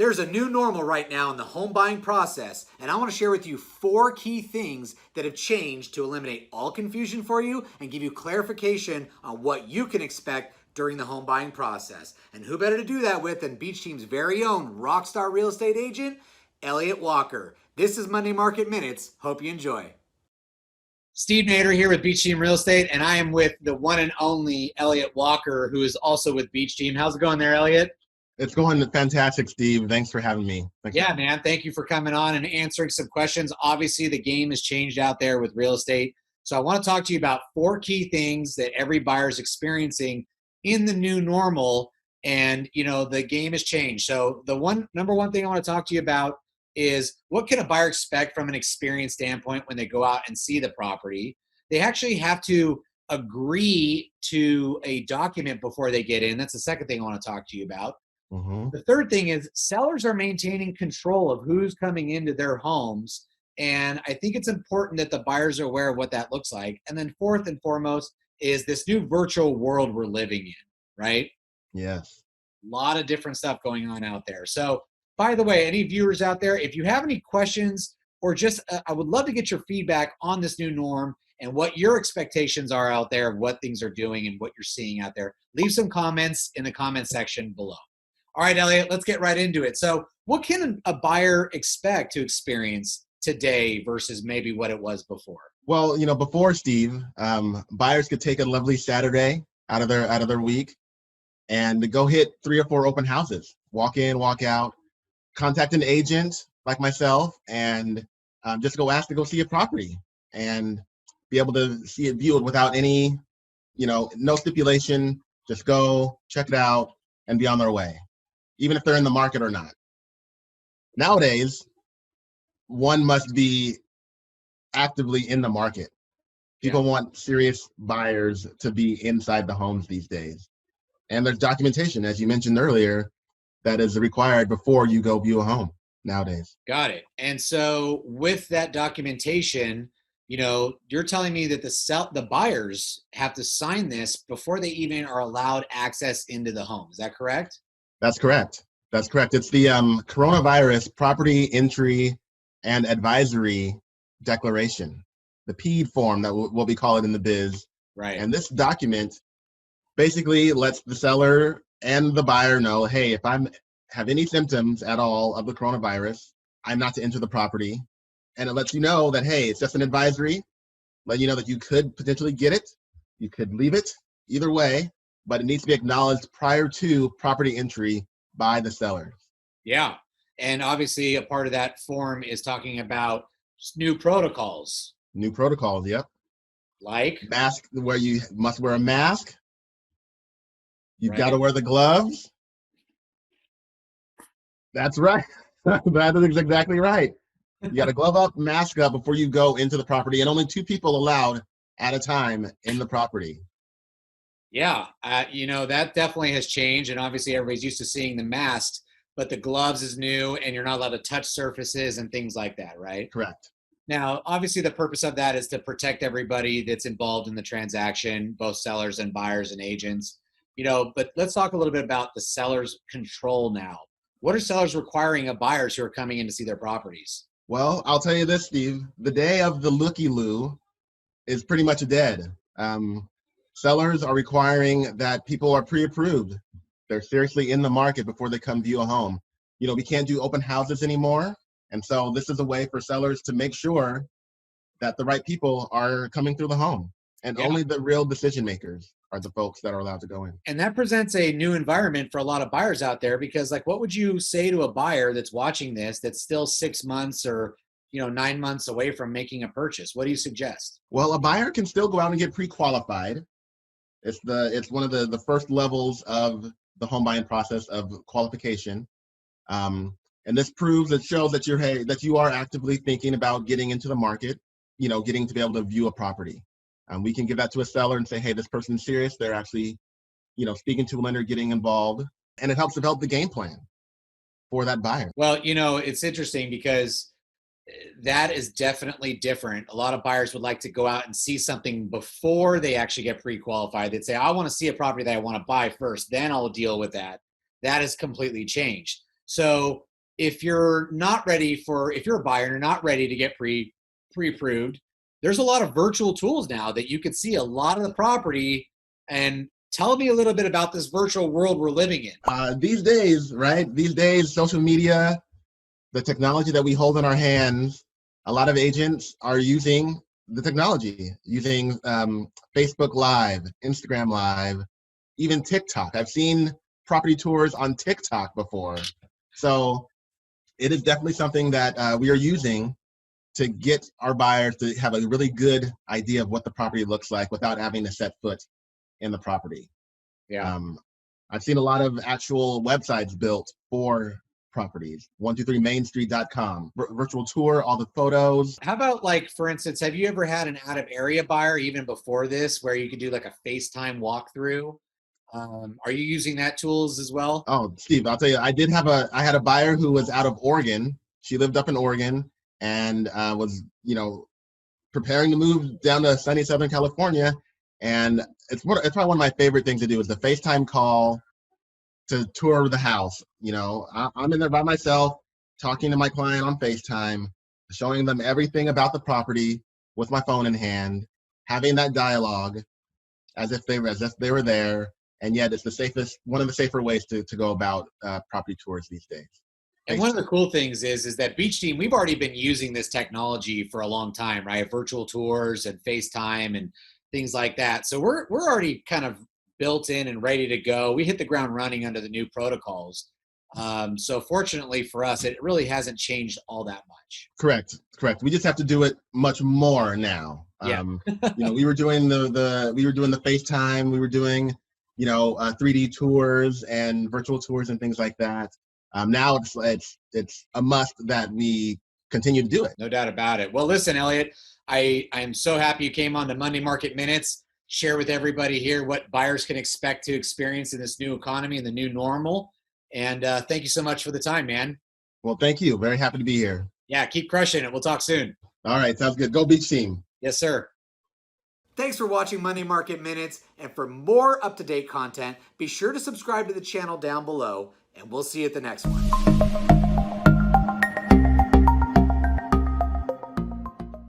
There's a new normal right now in the home buying process, and I want to share with you 4 key things that have changed to eliminate all confusion for you and give you clarification on what you can expect during the home buying process. And who better to do that with than Beach Team's very own rockstar real estate agent, Elliot Walker. This is Monday Market Minutes. Hope you enjoy. Steve Nader here with Beach Team Real Estate, and I am with the one and only Elliot Walker, who is also with Beach Team. How's it going there, Elliot? It's going fantastic, Steve. Thanks for having me. Man. Thank you for coming on and answering some questions. Obviously, the game has changed out there with real estate. So I want to talk to you about 4 key things that every buyer is experiencing in the new normal. And, the game has changed. So the number one thing I want to talk to you about is what can a buyer expect from an experience standpoint when they go out and see the property? They actually have to agree to a document before they get in. That's the second thing I want to talk to you about. Mm-hmm. The third thing is sellers are maintaining control of who's coming into their homes. And I think it's important that the buyers are aware of what that looks like. And then fourth and foremost is this new virtual world we're living in, right? Yes. A lot of different stuff going on out there. So, by the way, any viewers out there, if you have any questions or just, I would love to get your feedback on this new norm and what your expectations are out there of what things are doing and what you're seeing out there. Leave some comments in the comment section below. All right, Elliot, let's get right into it. So what can a buyer expect to experience today versus maybe what it was before? Well, before, Steve, buyers could take a lovely Saturday out of their week and go hit 3 or 4 open houses, walk in, walk out, contact an agent like myself, and just go ask to go see a property and be able to see it viewed without any, no stipulation, just go check it out and be on their way, even if they're in the market or not. Nowadays, one must be actively in the market. People want serious buyers to be inside the homes these days. And there's documentation, as you mentioned earlier, that is required before you go view a home nowadays. Got it. And so with that documentation, you're telling me that the buyers have to sign this before they even are allowed access into the home. Is that correct? That's correct. That's correct. It's the Coronavirus Property Entry and Advisory Declaration, the PED form that we'll be calling it in the biz. Right. And this document basically lets the seller and the buyer know, hey, if I have any symptoms at all of the coronavirus, I'm not to enter the property. And it lets you know that, hey, it's just an advisory, let you know that you could potentially get it, you could leave it, either way, but it needs to be acknowledged prior to property entry by the seller. Yeah. And obviously a part of that form is talking about new protocols. New protocols, yep. Like? Mask, where you must wear a mask. You've Right. got to wear the gloves. That's right. That is exactly right. You got to glove up, mask up before you go into the property, and only 2 people allowed at a time in the property. Yeah, that definitely has changed, and obviously everybody's used to seeing the masks, but the gloves is new, and you're not allowed to touch surfaces and things like that, right? Correct. Now, obviously the purpose of that is to protect everybody that's involved in the transaction, both sellers and buyers and agents, but let's talk a little bit about the seller's control now. What are sellers requiring of buyers who are coming in to see their properties? Well, I'll tell you this, Steve. The day of the looky-loo is pretty much dead. Sellers are requiring that people are pre-approved. They're seriously in the market before they come view a home. We can't do open houses anymore. And so this is a way for sellers to make sure that the right people are coming through the home. And only the real decision makers are the folks that are allowed to go in. And that presents a new environment for a lot of buyers out there because, what would you say to a buyer that's watching this that's still 6 months or 9 months away from making a purchase? What do you suggest? Well, a buyer can still go out and get pre-qualified. It's one of the first levels of the home buying process of qualification. And this shows that you are actively thinking about getting into the market, getting to be able to view a property. We can give that to a seller and say, hey, this person's serious. They're actually, speaking to a lender, getting involved. And it helps develop the game plan for that buyer. Well, it's interesting because that is definitely different. A lot of buyers would like to go out and see something before they actually get pre-qualified. They'd say, I want to see a property that I want to buy first, then I'll deal with that. That has completely changed. So if you're a buyer and you're not ready to get pre-approved, there's a lot of virtual tools now that you can see a lot of the property. And tell me a little bit about this virtual world we're living in. These days, right? These days, social media, the technology that we hold in our hands, a lot of agents are using the technology, using Facebook Live, Instagram Live, even TikTok. I've seen property tours on TikTok before. So it is definitely something that we are using to get our buyers to have a really good idea of what the property looks like without having to set foot in the property. Yeah. I've seen a lot of actual websites built for properties. 123mainstreet.com, virtual tour, all the photos. How about, like, for instance, have you ever had an out of area buyer even before this where you could do like a FaceTime walkthrough? Are you using that tools as well? Oh, Steve, I'll tell you, I had a buyer who was out of Oregon. She lived up in Oregon and was, preparing to move down to sunny Southern California. And it's probably one of my favorite things to do is the FaceTime call to tour the house. I'm in there by myself, talking to my client on FaceTime, showing them everything about the property with my phone in hand, having that dialogue as if they were there. And yet it's one of the safer ways to go about property tours these days. And one of the cool things is that Beach Team, we've already been using this technology for a long time, right? Virtual tours and FaceTime and things like that. So we're already kind of built in and ready to go. We hit the ground running under the new protocols. So fortunately for us, it really hasn't changed all that much. Correct. We just have to do it much more now. Yeah. We were doing the FaceTime. We were doing 3D tours and virtual tours and things like that. Now it's a must that we continue to do it. No doubt about it. Well, listen, Elliot, I'm so happy you came on to Monday Market Minutes. Share with everybody here what buyers can expect to experience in this new economy and the new normal. And thank you so much for the time, man. Well, thank you. Very happy to be here. Yeah, keep crushing it. We'll talk soon. All right, sounds good. Go Beach Team. Yes, sir. Thanks for watching Monday Market Minutes. And for more up-to-date content, be sure to subscribe to the channel down below. And we'll see you at the next one.